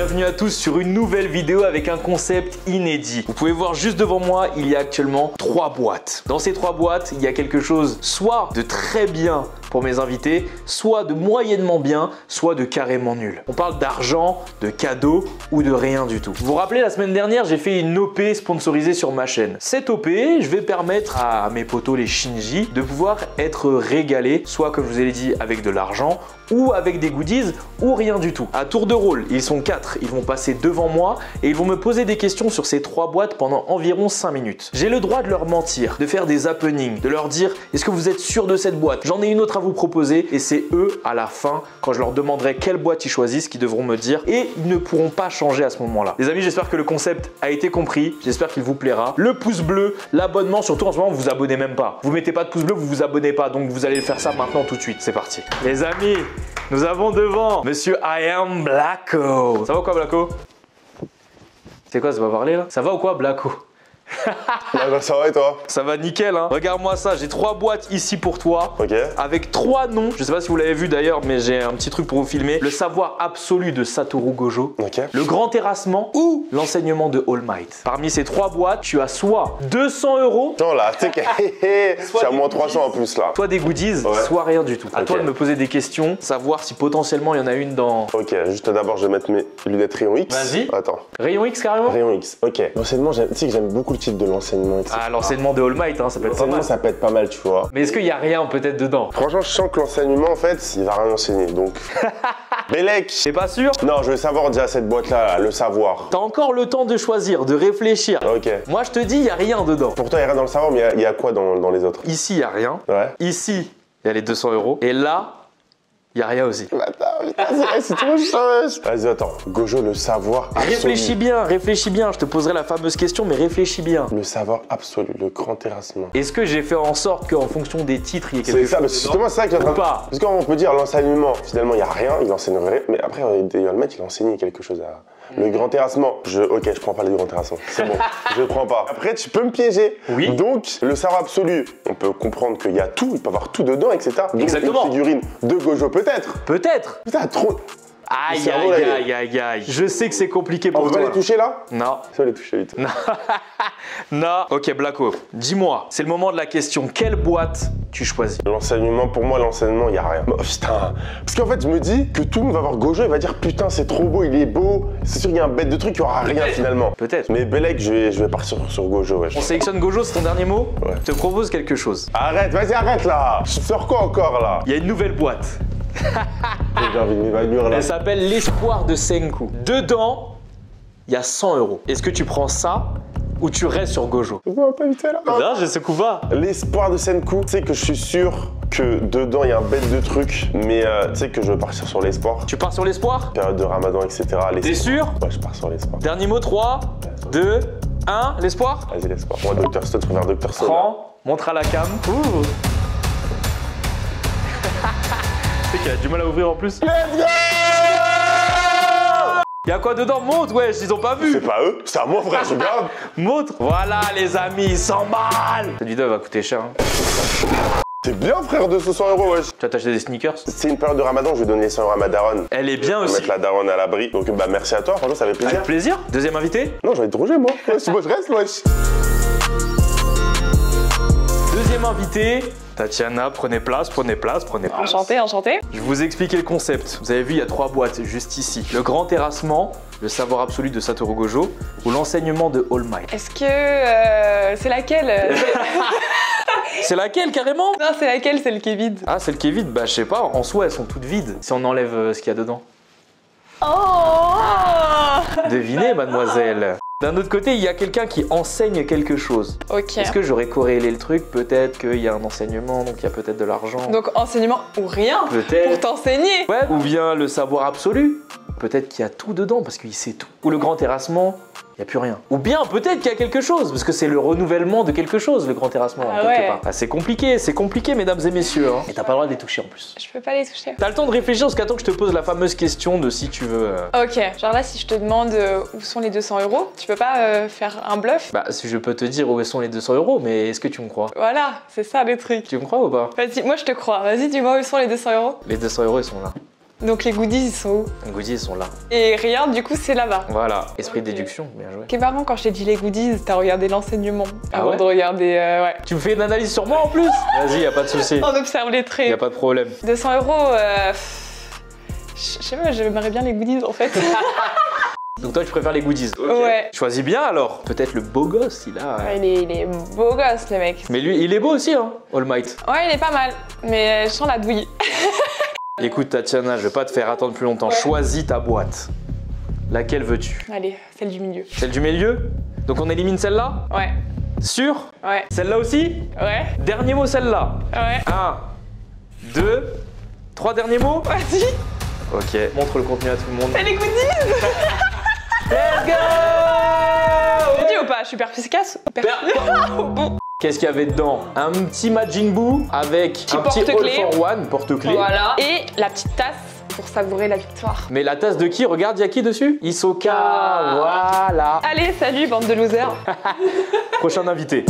Bienvenue à tous sur une nouvelle vidéo avec un concept inédit. Vous pouvez voir juste devant moi, il y a actuellement 3 boîtes. Dans ces 3 boîtes, il y a quelque chose soit de très bien pour mes invités, soit de moyennement bien, soit de carrément nul. On parle d'argent, de cadeaux ou de rien du tout. Vous vous rappelez, la semaine dernière, j'ai fait une OP sponsorisée sur ma chaîne. Cette OP, je vais permettre à mes potos, les Shinji, de pouvoir être régalés, soit comme je vous ai dit, avec de l'argent, ou avec des goodies, ou rien du tout. À tour de rôle, ils sont 4, ils vont passer devant moi et ils vont me poser des questions sur ces 3 boîtes pendant environ 5 minutes. J'ai le droit de leur mentir, de faire des happenings, de leur dire « Est-ce que vous êtes sûr de cette boîte ?» J'en ai une autre à vous proposer et c'est eux, à la fin, quand je leur demanderai quelle boîte ils choisissent, qui devront me dire et ils ne pourront pas changer à ce moment-là. Les amis, j'espère que le concept a été compris, j'espère qu'il vous plaira. Le pouce bleu, l'abonnement, surtout en ce moment, vous vous abonnez même pas. Vous mettez pas de pouce bleu, vous vous abonnez pas, donc vous allez faire ça maintenant tout de suite. C'est parti. Les amis, nous avons devant Monsieur I Am Blacko. Ça va ou quoi, Blacko? C'est quoi, ça va parler là? Ça va ou quoi, Blacko? Bah, ça va et toi? Ça va nickel, hein. Regarde-moi ça, j'ai 3 boîtes ici pour toi. Ok. Avec 3 noms. Je sais pas si vous l'avez vu d'ailleurs, mais j'ai un petit truc pour vous filmer. Le savoir absolu de Satoru Gojo. Ok. Le grand terrassement ou l'enseignement de All Might. Parmi ces 3 boîtes, tu as soit 200 €. Non là, tu sais que j'ai à moins 300 en plus là. Soit des goodies, ouais. soit rien du tout. À Ok. toi de me poser des questions, savoir si potentiellement il y en a une dans... Ok, juste d'abord je vais mettre mes lunettes rayon X. Vas-y. Attends. Rayon X carrément? Rayon X, ok. L'enseignement, tu sais que j'aime beaucoup le titre de l'enseignement, etc. Ah, l'enseignement de All Might, hein, ça peut être pas L'enseignement, mal. ça peut être pas mal, tu vois. Mais est-ce qu'il y a rien peut-être dedans? Franchement, je sens que l'enseignement, en fait, il va rien enseigner, donc... Bélec. T'es pas sûr? Non, je veux savoir déjà cette boîte-là, le savoir. T'as encore le temps de choisir, de réfléchir. Ok. Moi, je te dis, il n'y a rien dedans. Pour toi, il y a rien dans le savoir, mais il y a quoi dans les autres? Ici, il n'y a rien. Ouais. Ici, il y a les 200 €. Et là, il n'y a rien aussi. C'est trop chaud. Vas-y, attends. Gojo, le savoir absolu. Réfléchis bien. Je te poserai la fameuse question, mais réfléchis bien. Le savoir absolu, le grand terrassement. Est-ce que j'ai fait en sorte qu'en fonction des titres, il y ait quelque C'est chose ça, mais dedans justement, c'est ça que j'ai en train ou de... pas? Parce qu'on peut dire l'enseignement, finalement, il n'y a rien, il enseignerait. Mais après, il a enseigné quelque chose à... Le grand terrassement, ok, je prends pas le grand terrassement, c'est bon, je prends pas. Après, tu peux me piéger. Oui. Donc, le savoir absolu, on peut comprendre qu'il y a tout, il peut y avoir tout dedans, etc. Donc, Exactement. Une figurine de Gojo, peut-être. Peut-être. Putain, trop... Aïe, Le cerveau, là, aïe. Je sais que c'est compliqué On pour peut pas toi. les toucher, là? Non. Ça va les toucher, vite. Non. Ok, Blacko, dis-moi, c'est le moment de la question. Quelle boîte tu choisis? L'enseignement, pour moi, l'enseignement, il n'y a rien. Oh, putain. Parce qu'en fait, je me dis que tout le monde va voir Gojo, il va dire putain, c'est trop beau, il est beau. C'est sûr qu'il y a un bête de truc, il n'y aura rien finalement. Peut-être. Mais Bélec, je vais partir sur Gojo, ouais. On sélectionne Gojo, c'est ton dernier mot? Ouais. Je te propose quelque chose. Arrête, vas-y, arrête là. Je sors quoi encore là? Il y a une nouvelle boîte. J'ai envie de m'évanouir là. Elle s'appelle l'espoir de Senku. Dedans, il y a 100 €. Est-ce que tu prends ça ou tu restes sur Gojo? On va pas éviter là. Non, je sais Kuva. L'espoir de Senku, tu sais que je suis sûr que dedans il y a un bête de trucs, mais tu sais que je vais partir sur l'espoir. Tu pars sur l'espoir? Période de Ramadan, etc. T'es sûr? Ouais, je pars sur l'espoir. Dernier mot, 3, 2, 1, l'espoir? Vas-y, l'espoir. Moi, Dr. Stone, je préfère Dr. Stone. Prends, montre à la cam. Ouh. Tu sais qu'il a du mal à ouvrir en plus. Let's go! Il y a quoi dedans? Montre, wesh, ils ont pas vu. C'est pas eux, c'est à moi, frère, je garde. Montre. Voilà, les amis, 100 balles. Cette vidéo va coûter cher. Hein. C'est bien, frère, 200 €, wesh. Tu vas t'acheter des sneakers? C'est une période de Ramadan, je vais donner les 100 € à ma daronne. Elle est bien On va aussi. mettre la daronne à l'abri. Donc, bah, merci à toi, franchement, ça fait plaisir. Avec plaisir. Deuxième invité? Non, j'ai envie de ronger, moi. Si moi, je reste, wesh. Deuxième invité. Tatiana, prenez place. Enchantée. Je vais vous expliquer le concept. Vous avez vu, il y a 3 boîtes juste ici. Le grand terrassement, le savoir absolu de Satoru Gojo ou l'enseignement de All Might. Est-ce que c'est laquelle? C'est laquelle carrément? Non, c'est laquelle, celle qui est vide? Ah, celle qui est vide? Bah je sais pas, en soi elles sont toutes vides si on enlève ce qu'il y a dedans. Oh! Devinez mademoiselle. D'un autre côté, il y a quelqu'un qui enseigne quelque chose. Ok. Est-ce que j'aurais corrélé le truc? Peut-être qu'il y a un enseignement, donc il y a peut-être de l'argent. Donc enseignement ou rien Peut-être. pour t'enseigner. Ouais, ou bien le savoir absolu. Peut-être qu'il y a tout dedans parce qu'il sait tout. Ou le grand terrassement, il n'y a plus rien. Ou bien peut-être qu'il y a quelque chose, parce que c'est le renouvellement de quelque chose, le grand terrassement, Ah quelque ouais. part. Ah, c'est compliqué, mesdames et messieurs. Hein. Et t'as pas le droit de les toucher en plus. Je peux pas les toucher. T'as le temps de réfléchir jusqu'à temps que je te pose la fameuse question de si tu veux... Ok, genre là, si je te demande où sont les 200 €, tu peux pas faire un bluff? Bah, si je peux te dire où sont les 200 €, mais est-ce que tu me crois? Voilà, c'est ça le truc. Tu me crois ou pas? Vas-y, moi je te crois. Vas-y, dis-moi où sont les 200 €. Les 200 € ils sont là. Donc les goodies, ils sont où? Les goodies sont là. Et rien, du coup, c'est là-bas. Voilà, esprit de Ok. déduction, bien joué. Ok, marrant, quand je t'ai dit les goodies, t'as regardé l'enseignement Ah avant ouais de regarder. Ouais. Tu me fais une analyse sur moi en plus? Vas-y, y a pas de souci. On observe les Y a traits. pas de problème. 200 €, je sais pas, j'aimerais bien les goodies en fait. Donc toi, tu préfères les goodies. Ok. Ouais. Choisis bien alors. Peut-être le beau gosse, il a. Ouais, il est beau gosse, le mec. Mais lui, il est beau aussi, hein, All Might. Ouais, il est pas mal, mais je sens la douille. Écoute, Tatiana, je vais pas te faire attendre plus longtemps. Ouais. Choisis ta boîte. Laquelle veux-tu? Allez, celle du milieu. Celle du milieu? Donc on élimine celle-là? Ouais, Sûr? ouais, Celle-là aussi? ouais, Dernier mot, celle-là. ouais. 1, 2, 3 derniers mots? Vas-y, Ok, montre le contenu à tout le monde. c'est les goodies. Let's go! J'ai dit ou pas? Je suis perspicace. Bon, Qu'est-ce qu'il y avait dedans? Un petit Majin Buu avec un petit All porte-clés. for One, porte-clés. voilà. Et la petite tasse pour savourer la victoire. Mais la tasse de qui? Regarde, il y a qui dessus? Hisoka, Ah. voilà. Allez, salut, bande de losers. Prochain invité.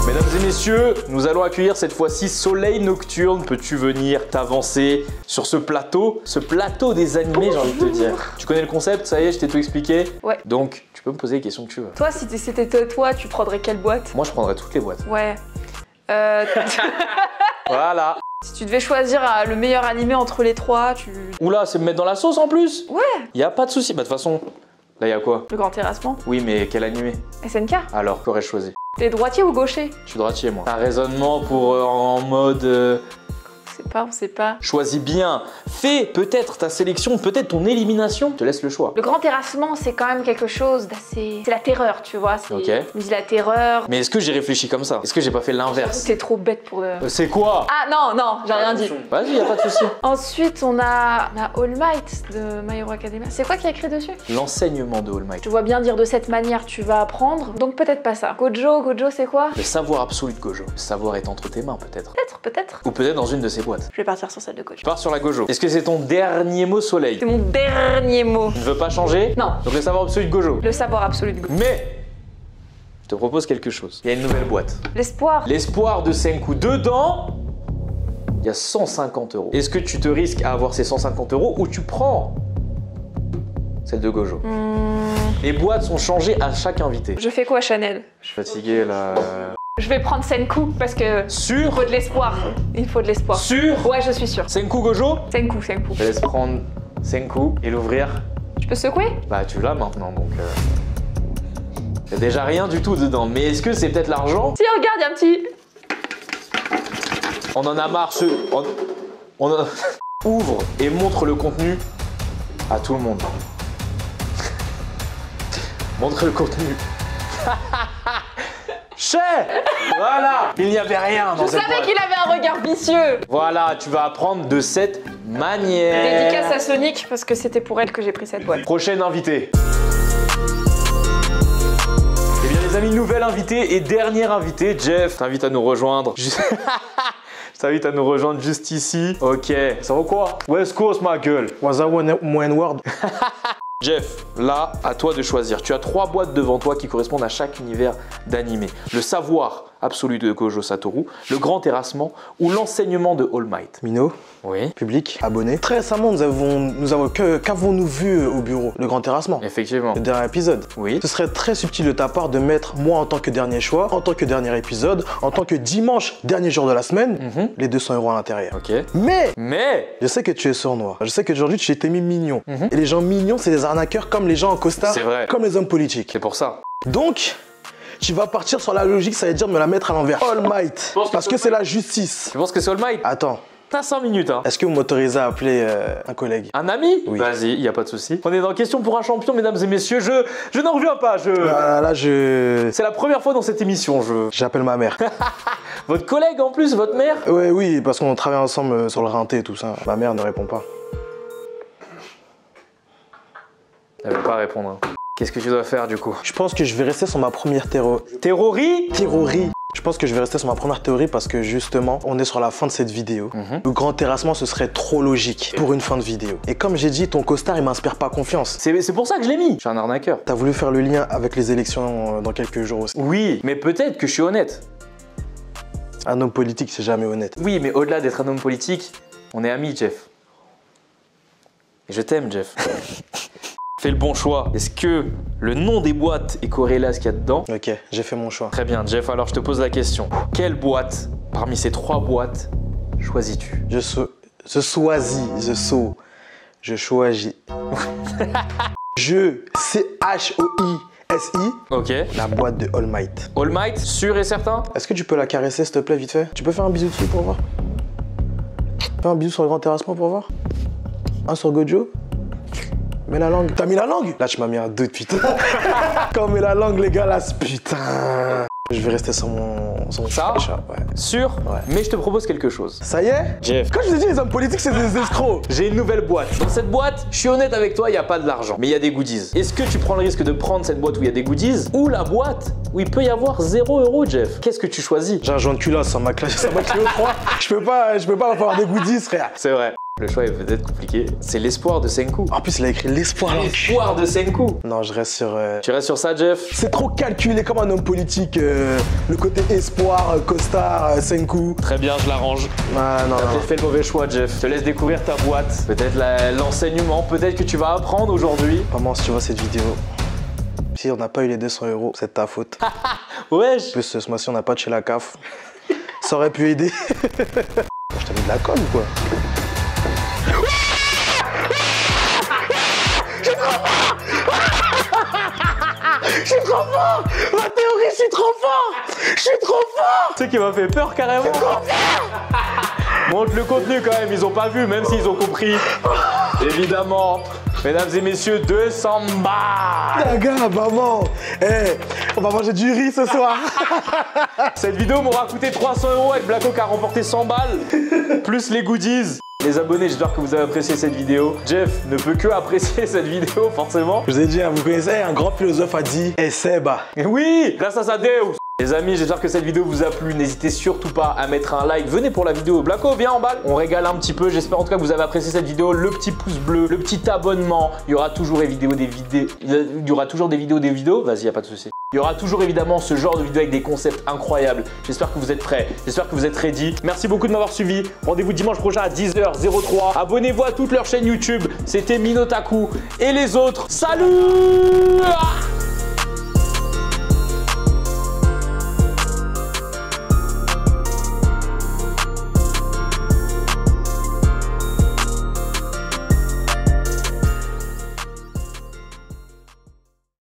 Mesdames et messieurs, nous allons accueillir cette fois-ci Soleil Nocturne. Peux-tu venir t'avancer sur ce plateau des animés, j'ai envie de te dire. Tu connais le concept, ça y est, je t'ai tout expliqué. Ouais. Donc, tu peux me poser les questions que tu veux. Toi, si c'était toi, tu prendrais quelle boîte? Moi, je prendrais toutes les boîtes. Ouais. Voilà. Si tu devais choisir le meilleur animé entre les trois, tu... Oula, c'est me mettre dans la sauce en plus? Ouais. Y a pas de souci. Bah, de toute façon, là, y a quoi? Le Grand Terrassement. Oui, mais quel animé? SNK. Alors, qu'aurais-je choisi? T'es droitier ou gaucher? Je suis droitier, moi. Un raisonnement pour en mode. On sait pas. Choisis bien. Fais peut-être ta sélection, peut-être ton élimination. Je te laisse le choix. Le Grand Terrassement, c'est quand même quelque chose d'assez... C'est la terreur, tu vois. Ok. Je me dis la terreur. Mais est-ce que j'ai réfléchi comme ça? Est-ce que j'ai pas fait l'inverse? T'es trop bête pour le... C'est quoi? Ah non, j'ai rien dit. Vas-y, y a pas de souci. Ensuite, on a All Might de My Hero Academia. C'est quoi qui est écrit dessus? L'enseignement de All Might. Je vois bien dire de cette manière, tu vas apprendre. Donc peut-être pas ça. Gojo, c'est quoi? Le savoir absolu de Gojo. Le savoir est entre tes mains, peut-être. Peut-être. Ou peut-être dans une de ses boîtes. Je vais partir sur celle de Gojo. Je pars sur la Gojo. Est-ce que c'est ton dernier mot, Soleil? C'est mon dernier mot. Tu ne veux pas changer? Non. Donc le savoir absolu de Gojo. Le savoir absolu de Gojo. Mais je te propose quelque chose. Il y a une nouvelle boîte. L'espoir. L'espoir de Senku. Dedans, il y a 150 €. Est-ce que tu te risques à avoir ces 150 € ou tu prends celle de Gojo? Les boîtes sont changées à chaque invité. Je fais quoi, Chanel? Je suis fatigué là. Je vais prendre Senku parce que il Sûr? faut de l'espoir. Il faut de l'espoir. Sûr? Ouais, je suis sûre. Senku Gojo? Senku. Je te laisse prendre Senku et l'ouvrir. Tu peux secouer? Bah tu l'as maintenant donc. Il y a déjà rien du tout dedans. Mais est-ce que c'est peut-être l'argent? Si, regarde, il y a un petit... On en a marre. Ouvre et montre le contenu à tout le monde. Montre le contenu. Cher! Voilà! Il n'y avait rien dans Je cette savais boîte. qu'il avait un regard vicieux. Voilà, tu vas apprendre de cette manière. Dédicace à Sonic parce que c'était pour elle que j'ai pris cette boîte. Prochaine invitée. Eh bien les amis, nouvelle invitée et dernière invitée, Jeff, t'invite à nous rejoindre. Je t'invite à nous rejoindre juste ici. Ok, ça va quoi? West Coast ma gueule. Was I one word? Jeff, là, à toi de choisir. Tu as 3 boîtes devant toi qui correspondent à chaque univers d'animé. Le savoir absolu de Gojo Satoru, le grand terrassement ou l'enseignement de All Might. Mino, Oui, public, abonné. Très récemment, qu'avons-nous vu au bureau? Le Grand Terrassement. effectivement. Le dernier épisode. Oui. Ce serait très subtil de ta part de mettre moi en tant que dernier choix, en tant que dernier épisode, en tant que dimanche, dernier jour de la semaine, les 200 € à l'intérieur. Ok. Mais je sais que tu es sournois. Je sais qu'aujourd'hui tu t'es mis mignon. Et les gens mignons, c'est des arnaqueurs comme les gens en costard, C'est vrai. comme les hommes politiques. C'est pour ça. Donc, tu vas partir sur la logique, ça veut dire me la mettre à l'envers. All Might, parce que c'est la justice. Tu penses que c'est All Might? Attends, T'as 5 minutes, hein. est-ce que vous m'autorisez à appeler un collègue? Un ami? Oui. Vas-y, y a pas de souci. On est dans Question pour un champion, mesdames et messieurs. Je n'en reviens pas. Là, C'est la première fois dans cette émission. j'appelle ma mère. Votre collègue en plus, votre mère? Ouais, oui, parce qu'on travaille ensemble sur le rinté et tout ça. Ma mère ne répond pas. Elle veut pas répondre. Hein. Qu'est-ce que tu dois faire du coup? Je pense que je vais rester sur ma première Théorie? théorie. Je pense que je vais rester sur ma première théorie parce que justement, on est sur la fin de cette vidéo. Le grand terrassement, ce serait trop logique pour une fin de vidéo. Et comme j'ai dit, ton costard, il m'inspire pas confiance. C'est pour ça que je l'ai mis. Je suis un arnaqueur. T'as voulu faire le lien avec les élections dans quelques jours aussi. Oui, mais peut-être que je suis honnête. Un homme politique, c'est jamais honnête. Oui, mais au-delà d'être un homme politique, On est amis, Jeff. Et je t'aime, Jeff. Fais le bon choix. Est-ce que le nom des boîtes est corrélé à ce qu'il y a dedans? Ok, j'ai fait mon choix. Très bien, Jeff. Alors, je te pose la question. Quelle boîte, parmi ces 3 boîtes, choisis-tu? Je choisis. Je, C-H-O-I-S-I, Ok. la boîte de All Might. All Might, sûr et certain? Est-ce que tu peux la caresser, s'il te plaît, vite fait? Tu peux faire un bisou dessus pour voir? Fais un bisou sur le grand terrassement pour voir? Un sur Gojo? Mets la langue. T'as mis la langue? Là, tu m'as mis un doute, putain. Quand on met la langue, les gars, là, putain. Je vais rester sur mon Ça? chat, ouais. Sûr? Ouais. Mais je te propose quelque chose. Ça y est? Jeff. Quand je t'ai dit, les hommes politiques, c'est des escrocs. J'ai une nouvelle boîte. Dans cette boîte, je suis honnête avec toi, il n'y a pas de l'argent, mais il y a des goodies. Est-ce que tu prends le risque de prendre cette boîte où il y a des goodies ou la boîte où il peut y avoir 0 € Jeff? Qu'est-ce que tu choisis? J'ai un joint de culasse, ça m'a clé au 3. Je peux pas avoir des goodies, frère. C'est vrai. Le choix est peut-être compliqué. C'est l'espoir de Senku. En plus, il a écrit l'espoir. L'espoir de Senku. Non, je reste sur... Tu restes sur ça, Jeff? C'est trop calculé comme un homme politique. Le côté espoir, costard, Senku. Très bien, je l'arrange. Ah, non, T'as non. peut-être fait le mauvais choix, Jeff. Je te laisse découvrir ta boîte. Peut-être l'enseignement, peut-être que tu vas apprendre aujourd'hui. Maman, si tu vois cette vidéo, si on n'a pas eu les 200 €, c'est de ta faute. Wesh. En plus, ce mois-ci, on n'a pas de chez la CAF. Ça aurait pu aider. Je t'ai mis de la colle ou quoi? Je suis trop fort! Ma théorie, je suis trop fort! Je suis trop fort! Tu sais qui m'a fait peur carrément. Montre le contenu quand même, ils ont pas vu, même s'ils ont compris. Évidemment, mesdames et messieurs, 200 balles. La gars, maman, on va manger du riz ce soir. Cette vidéo m'aura coûté 300 € avec Blacko qui a remporté 100 balles, plus les goodies. Les abonnés, j'espère que vous avez apprécié cette vidéo. Jeff ne peut que apprécier cette vidéo, forcément. Je vous ai dit, vous connaissez, un grand philosophe a dit « Eh Seba ». Oui, grâce à sa Deus. Les amis, j'espère que cette vidéo vous a plu. N'hésitez surtout pas à mettre un like. Venez pour la vidéo. Blacko, viens en balle. On régale un petit peu. J'espère en tout cas que vous avez apprécié cette vidéo. Le petit pouce bleu, le petit abonnement. Il y aura toujours des vidéos. Vas-y, y a pas de souci. Il y aura toujours évidemment ce genre de vidéo avec des concepts incroyables. J'espère que vous êtes prêts. J'espère que vous êtes ready. Merci beaucoup de m'avoir suivi. Rendez-vous dimanche prochain à 10h03. Abonnez-vous à toutes leurs chaînes YouTube. C'était Minotaku et les autres. Salut!